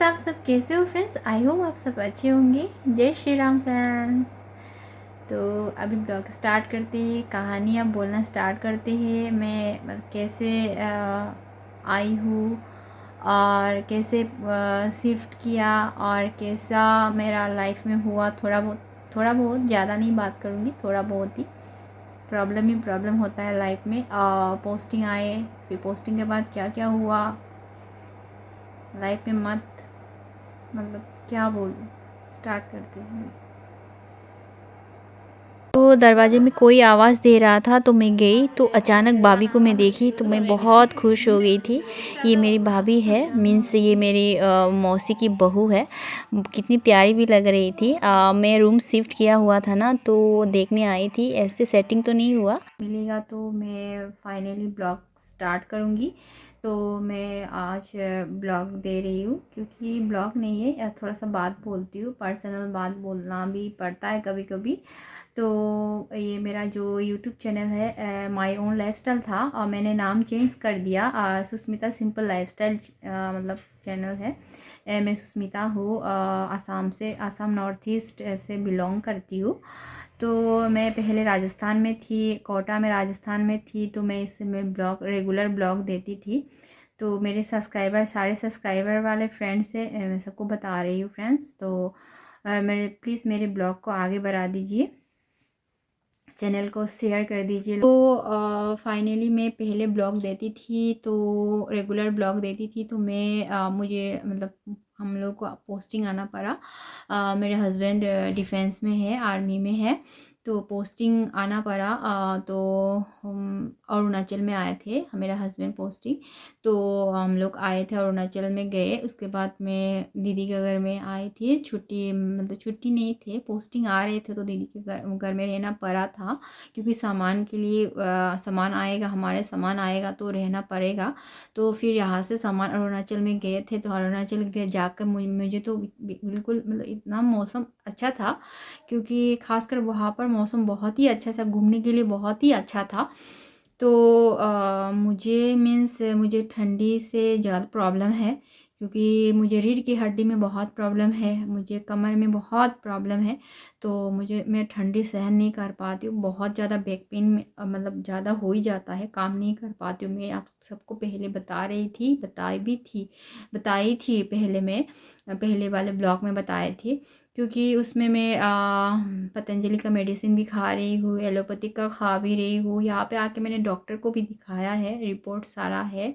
आप सब कैसे हो फ्रेंड्स। आई होप आप सब अच्छे होंगे। जय श्री राम फ्रेंड्स। तो अभी ब्लॉग स्टार्ट करते हैं, कहानियाँ बोलना स्टार्ट करते हैं। मैं कैसे आई हूँ और कैसे शिफ्ट किया और कैसा मेरा लाइफ में हुआ। थोड़ा बहुत ज़्यादा नहीं बात करूँगी, थोड़ा बहुत ही प्रॉब्लम होता है लाइफ में। पोस्टिंग आए, फिर पोस्टिंग के बाद क्या क्या हुआ लाइफ में, मतलब क्या बोलूँ। स्टार्ट करते हैं। तो दरवाजे में कोई आवाज़ दे रहा था तो मैं गई, तो अचानक भाभी को मैं देखी तो मैं बहुत खुश हो गई थी। ये मेरी भाभी है, मीन्स ये मेरी मौसी की बहू है। कितनी प्यारी भी लग रही थी। मैं रूम शिफ्ट किया हुआ था ना, तो देखने आई थी। ऐसे सेटिंग तो नहीं हुआ, मिलेगा तो मैं फाइनली ब्लॉग स्टार्ट करूँगी। तो मैं आज ब्लॉग दे रही हूँ, क्योंकि ब्लॉग नहीं है, थोड़ा सा बात बोलती हूँ। पर्सनल बात बोलना भी पड़ता है कभी कभी। तो ये मेरा जो यूट्यूब चैनल है माय ओन लाइफस्टाइल था, और मैंने नाम चेंज कर दिया। सुस्मिता सिंपल लाइफस्टाइल मतलब चैनल है। मैं सुस्मिता हूँ, आसाम से, आसाम नॉर्थ ईस्ट से बिलोंग करती हूँ। तो मैं पहले राजस्थान में थी, कोटा में राजस्थान में थी। तो मैं इसमें ब्लॉग, रेगुलर ब्लॉग देती थी। तो मेरे सब्सक्राइबर, सारे सब्सक्राइबर वाले फ्रेंड्स से मैं सबको बता रही हूँ फ्रेंड्स। तो मेरे प्लीज़ मेरे ब्लॉग को आगे बढ़ा दीजिए, चैनल को शेयर कर दीजिए। तो फाइनली मैं पहले ब्लॉग देती थी, तो रेगुलर ब्लॉग देती थी। तो मैं मुझे मतलब हम लोग को पोस्टिंग आना पड़ा। मेरे हस्बैंड डिफेंस में है, आर्मी में है, तो पोस्टिंग आना पड़ा। तो हम अरुणाचल में आए थे, मेरा हस्बैंड पोस्टिंग। तो हम लोग आए थे, अरुणाचल में गए। उसके बाद मैं दीदी के घर में आई थी। छुट्टी, मतलब छुट्टी नहीं थे, पोस्टिंग आ रहे थे, तो दीदी के घर में रहना पड़ा था। क्योंकि सामान के लिए सामान आएगा, हमारे सामान आएगा तो रहना पड़ेगा। तो फिर यहाँ से सामान अरुणाचल में गए थे। तो अरुणाचल गए जाकर मुझे तो बिल्कुल, मतलब इतना मौसम अच्छा था, क्योंकि खासकर वहाँ पर मौसम बहुत ही अच्छा था, घूमने के लिए बहुत ही अच्छा था। तो मुझे मीन्स मुझे ठंडी से ज़्यादा प्रॉब्लम है, क्योंकि मुझे रीढ़ की हड्डी में बहुत प्रॉब्लम है, मुझे कमर में बहुत प्रॉब्लम है। तो मैं ठंडी सहन नहीं कर पाती हूँ, बहुत ज़्यादा बैक पेन में मतलब ज़्यादा हो ही जाता है, काम नहीं कर पाती हूँ। मैं आप सबको पहले बता रही थी, बताई थी पहले, मैं पहले वाले ब्लॉग में बताए थे। क्योंकि उसमें मैं पतंजलि का मेडिसिन भी खा रही हूँ, एलोपैथिक का खा भी रही हूँ। यहाँ पे आके मैंने डॉक्टर को भी दिखाया है, रिपोर्ट सारा है।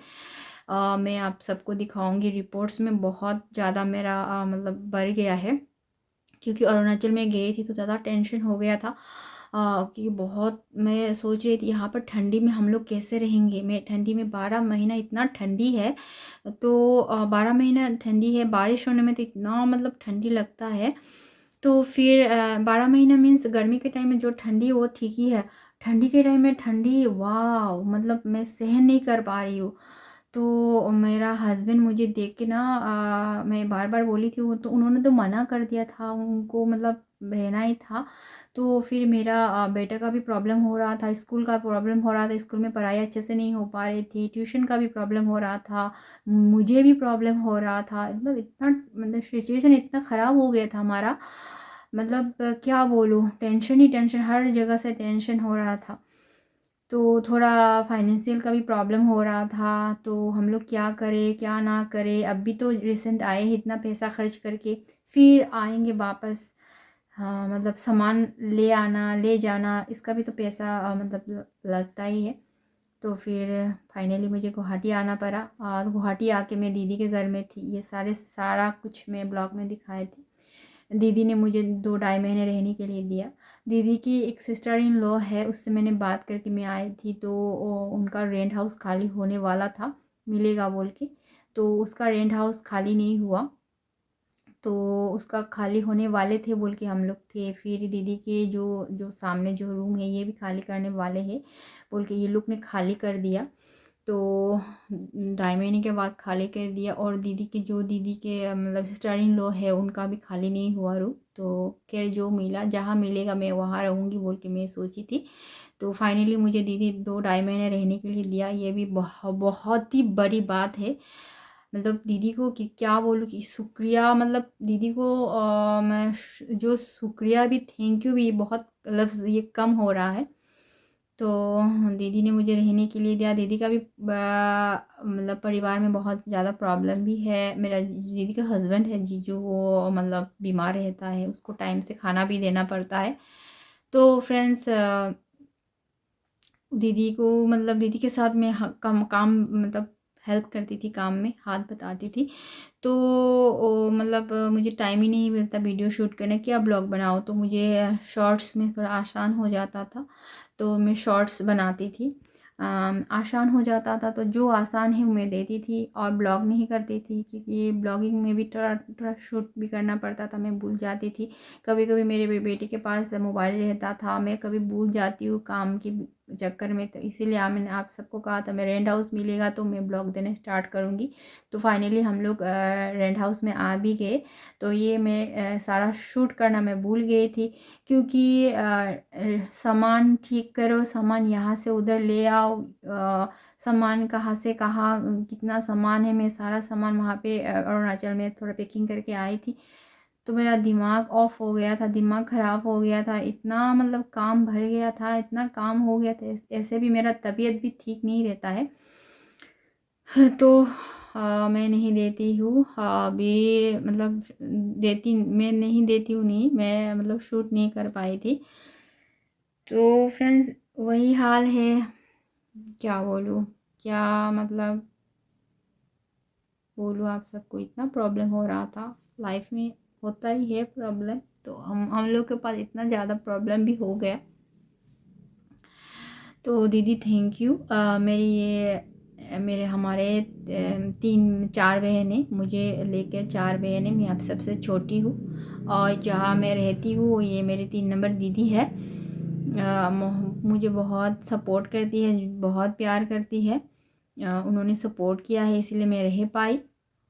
मैं आप सबको दिखाऊंगी। रिपोर्ट्स में बहुत ज़्यादा मेरा मतलब बढ़ गया है, क्योंकि अरुणाचल में गई थी तो ज़्यादा टेंशन हो गया था। कि बहुत मैं सोच रही थी यहाँ पर ठंडी में हम लोग कैसे रहेंगे। मैं ठंडी में 12 महीना इतना ठंडी है, तो 12 महीना ठंडी है, बारिश होने में तो इतना मतलब ठंडी लगता है। तो फिर 12 महीना मीन्स गर्मी के टाइम में जो ठंडी है वो ठीक ही है, ठंडी के टाइम में ठंडी, वाह, मतलब मैं सहन नहीं कर पा रही हूँ। तो मेरा हस्बैंड मुझे देख के ना, मैं बार बार बोली थी वो, तो उन्होंने तो मना कर दिया था, उनको मतलब रहना ही था। तो फिर मेरा बेटा का भी प्रॉब्लम हो रहा था, स्कूल का प्रॉब्लम हो रहा था, स्कूल में पढ़ाई अच्छे से नहीं हो पा रही थी, ट्यूशन का भी प्रॉब्लम हो रहा था, मुझे भी प्रॉब्लम हो रहा था। मतलब इतना, मतलब सिचुएशन इतना ख़राब हो गया था हमारा, मतलब क्या बोलूँ, टेंशन ही टेंशन, हर जगह से टेंशन हो रहा था। तो थोड़ा फाइनेंशियल का भी प्रॉब्लम हो रहा था। तो हम लोग क्या करें क्या ना करें। अभी तो रिसेंट आए हैं, इतना पैसा खर्च करके, फिर आएंगे वापस। हाँ, मतलब सामान ले आना ले जाना, इसका भी तो पैसा मतलब लगता ही है। तो फिर फाइनली मुझे गुवाहाटी आना पड़ा, और गुवाहाटी आके मैं दीदी के घर में थी। ये सारा कुछ मैं ब्लॉग में दिखाए थे। दीदी ने मुझे 2 ढाई महीने रहने के लिए दिया। दीदी की एक सिस्टर इन लॉ है, उससे मैंने बात करके मैं आई थी। तो उनका रेंट हाउस खाली होने वाला था, मिलेगा बोल के। तो उसका रेंट हाउस खाली नहीं हुआ, तो उसका खाली होने वाले थे बोल के हम लोग थे। फिर दीदी के जो जो सामने जो रूम है ये भी खाली करने वाले हैं बोल के ये लोग ने खाली कर दिया। तो 2 ढाई महीने के बाद खाली कर दिया। और दीदी के मतलब सिस्टर इन लॉ है, उनका भी खाली नहीं हुआ रूम। तो खैर जो मिला, जहाँ मिलेगा मैं वहाँ रहूँगी बोल के मैं सोची थी। तो फाइनली मुझे दीदी 2 ढाई महीने रहने के लिए दिया, ये भी बहुत ही बड़ी बात है। मतलब दीदी को कि क्या बोलूँ कि शुक्रिया, मतलब दीदी को मैं जो शुक्रिया भी, थैंक यू भी, बहुत लफ्ज़ ये कम हो रहा है। तो दीदी ने मुझे रहने के लिए दिया। दीदी का भी मतलब परिवार में बहुत ज़्यादा प्रॉब्लम भी है। मेरा दीदी का हस्बैंड है जीजू, वो मतलब बीमार रहता है, उसको टाइम से खाना भी देना पड़ता है। तो फ्रेंड्स, दीदी को मतलब दीदी के साथ मैं काम काम मतलब हेल्प करती थी, काम में हाथ बटाती थी। तो मतलब मुझे टाइम ही नहीं मिलता वीडियो शूट करने, क्या ब्लॉग बनाओ, तो मुझे शॉर्ट्स में थोड़ा आसान हो जाता था, तो मैं शॉर्ट्स बनाती थी। आसान हो जाता था तो जो आसान है वो मैं देती थी, और ब्लॉग नहीं करती थी क्योंकि ब्लॉगिंग में भी थोड़ा थोड़ा शूट भी करना पड़ता था, मैं भूल जाती थी। कभी कभी मेरे बेटे के पास मोबाइल रहता था, मैं कभी भूल जाती हूँ काम के चक्कर में, तो इसीलिए मैंने आप सबको कहा था मैं रेंट हाउस मिलेगा तो मैं ब्लॉग देना स्टार्ट करूँगी। तो फाइनली हम लोग रेंट हाउस में आ भी गए। तो ये मैं सारा शूट करना मैं भूल गई थी, क्योंकि सामान ठीक करो, सामान यहाँ से उधर ले आओ, सामान कहाँ से कहाँ कितना सामान है, मैं सारा सामान वहाँ पे अरुणाचल में थोड़ा पैकिंग करके आई थी। तो मेरा दिमाग ऑफ हो गया था, दिमाग ख़राब हो गया था, इतना मतलब काम भर गया था, इतना काम हो गया था। ऐसे भी मेरा तबीयत भी ठीक नहीं रहता है। तो मैं नहीं देती हूँ अभी, मतलब देती मैं नहीं देती हूँ, नहीं मैं मतलब शूट नहीं कर पाई थी। तो फ्रेंड्स, वही हाल है, क्या बोलूँ, क्या मतलब बोलूँ आप सबको, इतना प्रॉब्लम हो रहा था लाइफ में। होता ही है प्रॉब्लम, तो हम लोग के पास इतना ज़्यादा प्रॉब्लम भी हो गया। तो दीदी थैंक यू। मेरी ये मेरे हमारे 3-4 बहनें, मुझे लेकर 4 बहनें, मैं आप सबसे छोटी हूँ, और जहाँ मैं रहती हूँ ये मेरी 3 नंबर दीदी है। मुझे बहुत सपोर्ट करती है, बहुत प्यार करती है। उन्होंने सपोर्ट किया है इसीलिए मैं रह पाई।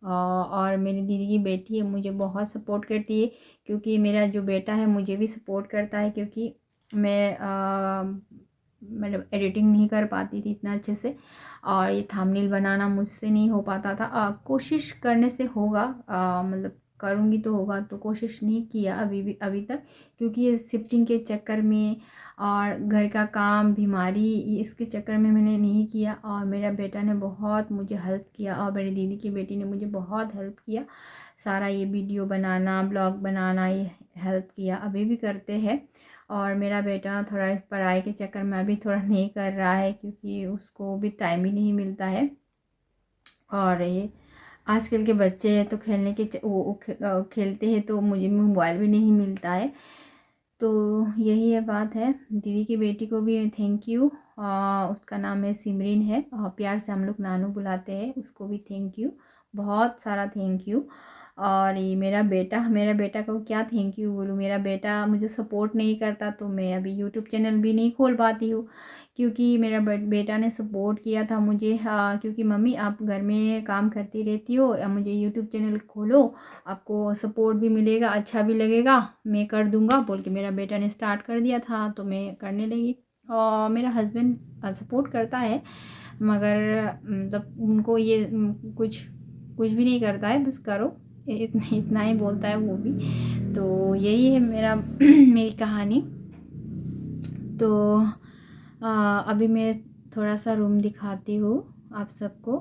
और मेरी दीदी की बेटी है, मुझे बहुत सपोर्ट करती है, क्योंकि मेरा जो बेटा है मुझे भी सपोर्ट करता है, क्योंकि मैं मतलब एडिटिंग नहीं कर पाती थी इतना अच्छे से, और ये थंबनेल बनाना मुझसे नहीं हो पाता था। कोशिश करने से होगा, मतलब करूँगी तो होगा, तो कोशिश नहीं किया अभी तक, क्योंकि ये शिफ्टिंग के चक्कर में और घर का काम, बीमारी, इसके चक्कर में मैंने नहीं किया। और मेरा बेटा ने बहुत मुझे हेल्प किया, और मेरी दीदी की बेटी ने मुझे बहुत हेल्प किया, सारा ये वीडियो बनाना, ब्लॉग बनाना, ये हेल्प किया, अभी भी करते हैं। और मेरा बेटा थोड़ा इस पढ़ाई के चक्कर में अभी थोड़ा नहीं कर रहा है, क्योंकि उसको भी टाइम ही नहीं मिलता है। और ये आजकल के बच्चे हैं तो खेलने के खेलते हैं, तो मुझे मोबाइल भी नहीं मिलता है। तो यही है बात है। दीदी की बेटी को भी थैंक यू। उसका नाम है सिमरिन है, और प्यार से हम लोग नानू बुलाते हैं, उसको भी थैंक यू, बहुत सारा थैंक यू। और ये मेरा बेटा को क्या थैंक यू बोलूँ, मेरा बेटा मुझे सपोर्ट नहीं करता तो मैं अभी यूट्यूब चैनल भी नहीं खोल पाती हूँ, क्योंकि मेरा बेटा ने सपोर्ट किया था मुझे। हाँ, क्योंकि मम्मी आप घर में काम करती रहती हो, या मुझे यूट्यूब चैनल खोलो, आपको सपोर्ट भी मिलेगा, अच्छा भी लगेगा, मैं कर दूंगा बोल के मेरा बेटा ने स्टार्ट कर दिया था, तो मैं करने लगी। और मेरा हस्बैंड सपोर्ट करता है, मगर मतलब उनको ये कुछ कुछ भी नहीं करता है, बस करो, इतना इतना ही बोलता है वो भी। तो यही है मेरा मेरी कहानी। तो अभी मैं थोड़ा सा रूम दिखाती हूँ आप सबको।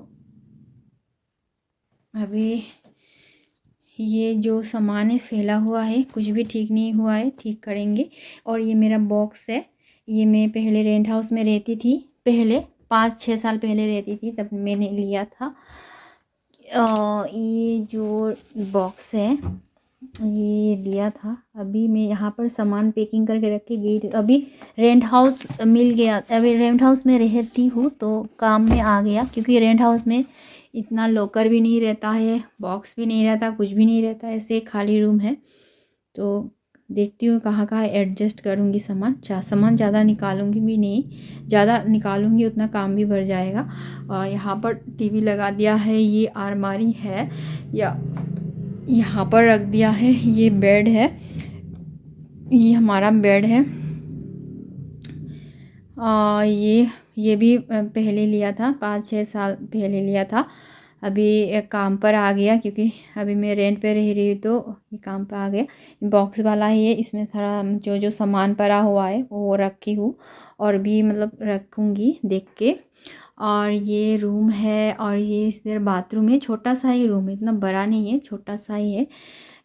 अभी ये जो सामान है फैला हुआ है, कुछ भी ठीक नहीं हुआ है, ठीक करेंगे। और ये मेरा बॉक्स है, ये मैं पहले रेंट हाउस में रहती थी, पहले 5-6 साल पहले रहती थी, तब मैंने लिया था। ये जो बॉक्स है ये लिया था, अभी मैं यहाँ पर सामान पैकिंग करके रख के गई थी। अभी रेंट हाउस मिल गया, अभी रेंट हाउस में रहती हूँ तो काम में आ गया, क्योंकि रेंट हाउस में इतना लॉकर भी नहीं रहता है, बॉक्स भी नहीं रहता, कुछ भी नहीं रहता, ऐसे खाली रूम है। तो देखती हूँ कहाँ कहाँ एडजस्ट करूँगी सामान, सामान ज़्यादा निकालूंगी भी नहीं, ज़्यादा निकालूंगी उतना काम भी बढ़ जाएगा। और यहाँ पर टीवी लगा दिया है, ये अलमारी है, या यहाँ पर रख दिया है, ये बेड है, ये हमारा बेड है। ये भी पहले लिया था, 5-6 साल पहले लिया था। अभी एक काम पर आ गया, क्योंकि अभी मैं रेंट पे रह रही हूँ तो ये काम पर आ गया। बॉक्स वाला ही है, इसमें सारा जो जो सामान पड़ा हुआ है वो रखी हूँ, और भी मतलब रखूँगी देख के। और ये रूम है, और ये इधर बाथरूम है, छोटा सा ही रूम है, इतना बड़ा नहीं है, छोटा सा ही है।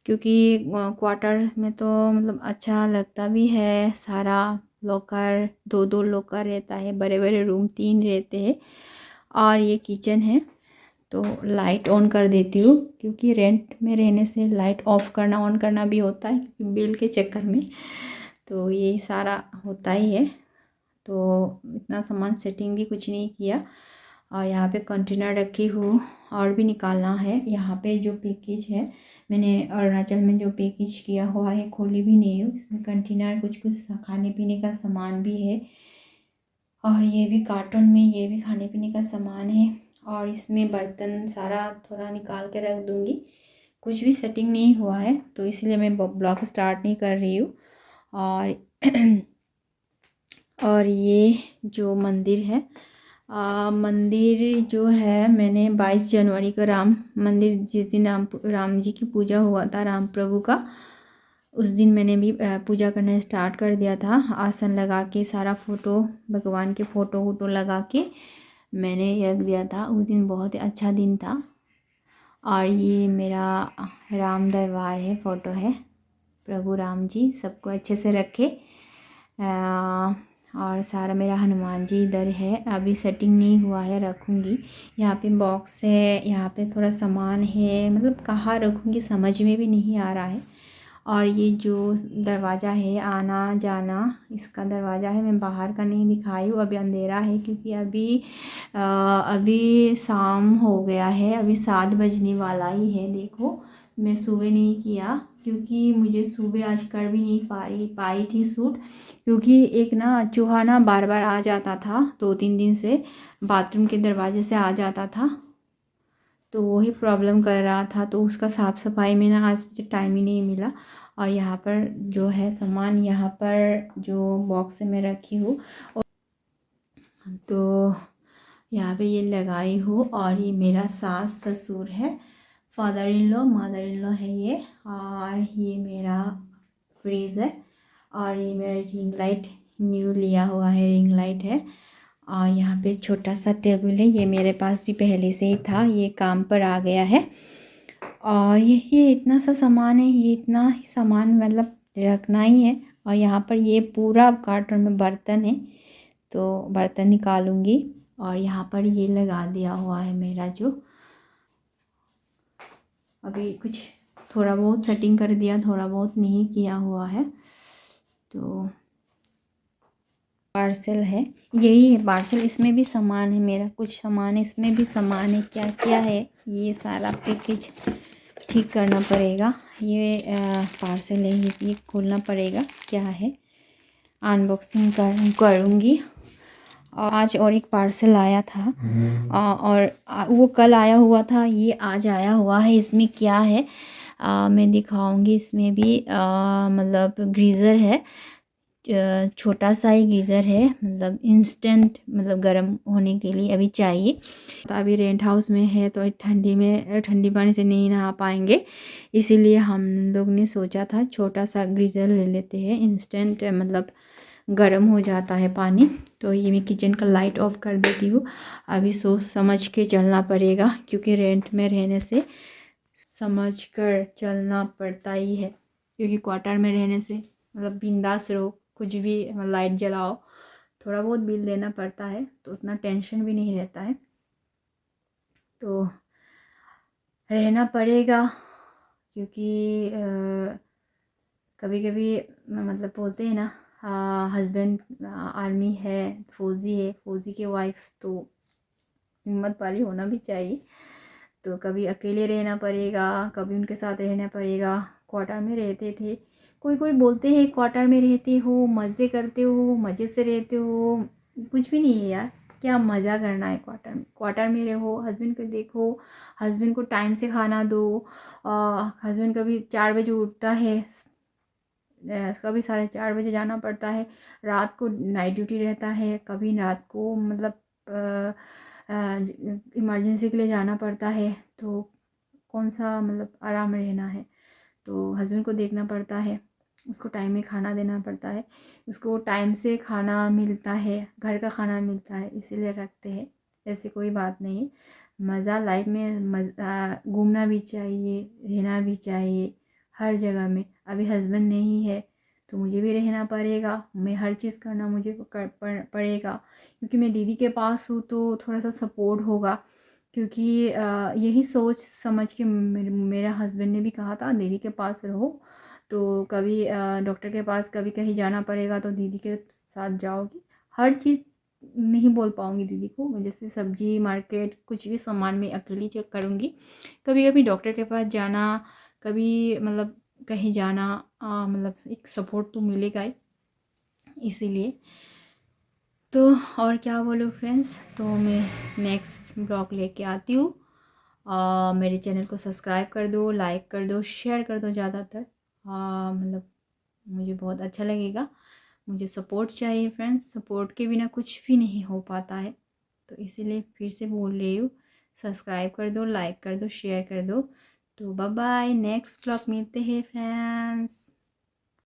क्योंकि क्वार्टर में तो मतलब अच्छा लगता भी है, सारा लॉकर, दो दो लॉकर रहता है, बड़े बड़े रूम 3 रहते हैं। और ये किचन है, तो लाइट ऑन कर देती हूँ, क्योंकि रेंट में रहने से लाइट ऑफ करना ऑन करना भी होता है, क्योंकि बिल के चक्कर में, तो ये सारा होता ही है। तो इतना सामान सेटिंग भी कुछ नहीं किया। और यहाँ पे कंटेनर रखी हूँ, और भी निकालना है। यहाँ पे जो पैकेज है, मैंने अरुणाचल में जो पैकेज किया हुआ है, खोली भी नहीं हूँ। इसमें कंटेनर कुछ कुछ खाने पीने का सामान भी है, और ये भी कार्टून में ये भी खाने पीने का सामान है। और इसमें बर्तन सारा थोड़ा निकाल के रख दूँगी, कुछ भी सेटिंग नहीं हुआ है, तो इसलिए मैं ब्लॉग स्टार्ट नहीं कर रही हूँ। और और ये जो मंदिर है, मंदिर जो है, मैंने 22 जनवरी को राम मंदिर, जिस दिन राम जी की पूजा हुआ था, राम प्रभु का, उस दिन मैंने भी पूजा करना स्टार्ट कर दिया था। आसन लगा के सारा फ़ोटो, भगवान के फ़ोटो वोटो लगा के मैंने रख दिया था। उस दिन बहुत ही अच्छा दिन था। और ये मेरा राम दरबार है, फ़ोटो है, प्रभु राम जी सबको अच्छे से रखे। और सारा मेरा हनुमान जी इधर है, अभी सेटिंग नहीं हुआ है, रखूँगी। यहाँ पे बॉक्स है, यहाँ पे थोड़ा सामान है, मतलब कहाँ रखूँगी समझ में भी नहीं आ रहा है। और ये जो दरवाज़ा है आना जाना, इसका दरवाज़ा है, मैं बाहर का नहीं दिखाई हूँ, अभी अंधेरा है, क्योंकि अभी शाम हो गया है, अभी 7 बजने वाला ही है। देखो, मैं सुबह नहीं किया, क्योंकि मुझे सुबह आज कर भी नहीं पाई थी शूट, क्योंकि एक ना चूहा ना बार बार आ जाता था, 2-3 दिन से बाथरूम के दरवाजे से आ जाता था, तो वही प्रॉब्लम कर रहा था। तो उसका साफ़ सफाई में ना आज मुझे टाइम ही नहीं मिला। और यहाँ पर जो है सामान, यहाँ पर जो बॉक्स में रखी हूँ, तो यहाँ पे ये लगाई हूँ। और ये मेरा सास ससुर है, father in law mother in law है ये। और ये मेरा फ्रीज़ है, और ये मेरा रिंग लाइट न्यू लिया हुआ है, रिंग लाइट है। और यहाँ पे छोटा सा टेबल है, ये मेरे पास भी पहले से ही था, ये काम पर आ गया है। और ये इतना सा सामान है, ये इतना ही सामान मतलब रखना ही है। और यहाँ पर ये पूरा कार्टून में बर्तन है, तो बर्तन निकालूंगी। और यहाँ पर ये लगा दिया हुआ है मेरा, जो अभी कुछ थोड़ा बहुत सेटिंग कर दिया, थोड़ा बहुत नहीं किया हुआ है। तो पार्सल है, यही है पार्सल, इसमें भी सामान है मेरा, कुछ सामान है, इसमें भी सामान है। क्या क्या है, ये सारा पैकेज ठीक करना पड़ेगा। ये पार्सल है, ये खोलना पड़ेगा, क्या है, अनबॉक्सिंग करूँगी। आज और एक पार्सल आया था, और वो कल आया हुआ था, ये आज आया हुआ है। इसमें क्या है, मैं दिखाऊंगी। इसमें भी मतलब गीज़र है, छोटा सा ही गीज़र है, मतलब इंस्टेंट, मतलब गर्म होने के लिए अभी चाहिए। तो अभी रेंट हाउस में है, तो ठंडी में ठंडी पानी से नहीं नहा पाएंगे, इसीलिए हम लोग ने सोचा था छोटा सा गीज़र ले लेते हैं, इंस्टेंट मतलब गर्म हो जाता है पानी। तो ये मैं किचन का लाइट ऑफ कर देती हूँ। अभी सोच समझ के चलना पड़ेगा, क्योंकि रेंट में रहने से समझ कर चलना पड़ता ही है, क्योंकि क्वार्टर में रहने से मतलब बिंदास रहो, कुछ भी लाइट जलाओ, थोड़ा बहुत बिल देना पड़ता है, तो उतना टेंशन भी नहीं रहता है, तो रहना पड़ेगा। क्योंकि कभी कभी मतलब बोलते हैं ना, हस्बैंड आर्मी है, फौजी के वाइफ तो हिम्मत वाली होना भी चाहिए। तो कभी अकेले रहना पड़ेगा, कभी उनके साथ रहना पड़ेगा। क्वार्टर में रहते थे, कोई कोई बोलते हैं क्वार्टर में रहते हो मज़े करते हो, मज़े से रहते हो, कुछ भी नहीं है यार, क्या मज़ा करना है क्वार्टर में रहो, हस्बैंड को देखो, हस्बैंड को टाइम से खाना दो। हस्बैंड कभी 4 बजे उठता है, कभी 4:30 बजे जाना पड़ता है, रात को नाइट ड्यूटी रहता है, कभी रात को मतलब इमरजेंसी के लिए जाना पड़ता है तो कौन सा मतलब आराम रहना है, तो हस्बैंड को देखना पड़ता है, उसको टाइम में खाना देना पड़ता है, उसको टाइम से खाना मिलता है, घर का खाना मिलता है, इसीलिए रखते हैं। ऐसी कोई बात नहीं है। मज़ा लाइफ में घूमना भी चाहिए, रहना भी चाहिए हर जगह में। अभी हस्बैंड नहीं है तो मुझे भी रहना पड़ेगा, मैं हर चीज़ करना मुझे पड़ेगा, क्योंकि मैं दीदी के पास हूँ तो थोड़ा सा सपोर्ट होगा। क्योंकि यही सोच समझ के मेरा हस्बैंड ने भी कहा था दीदी के पास रहो, तो कभी डॉक्टर के पास कभी कहीं जाना पड़ेगा तो दीदी के साथ जाओगी। हर चीज़ नहीं बोल पाऊँगी दीदी को, जैसे सब्जी मार्केट कुछ भी सामान मैं अकेली चेक करूँगी। कभी कभी डॉक्टर के पास जाना, कभी मतलब कहीं जाना, मतलब एक सपोर्ट तो मिलेगा ही, इसीलिए। तो और क्या बोलूँ फ्रेंड्स, तो मैं नेक्स्ट ब्लॉग लेके आती हूँ। मेरे चैनल को सब्सक्राइब कर दो, लाइक कर दो, शेयर कर दो ज़्यादातर। मतलब मुझे बहुत अच्छा लगेगा। मुझे सपोर्ट चाहिए फ्रेंड्स, सपोर्ट के बिना कुछ भी नहीं हो पाता है। तो इसीलिए फिर से बोल रही हूँ, सब्सक्राइब कर दो, लाइक कर दो, शेयर कर दो। तो बाय बाय, नेक्स्ट ब्लॉग मिलते हैं फ्रेंड्स।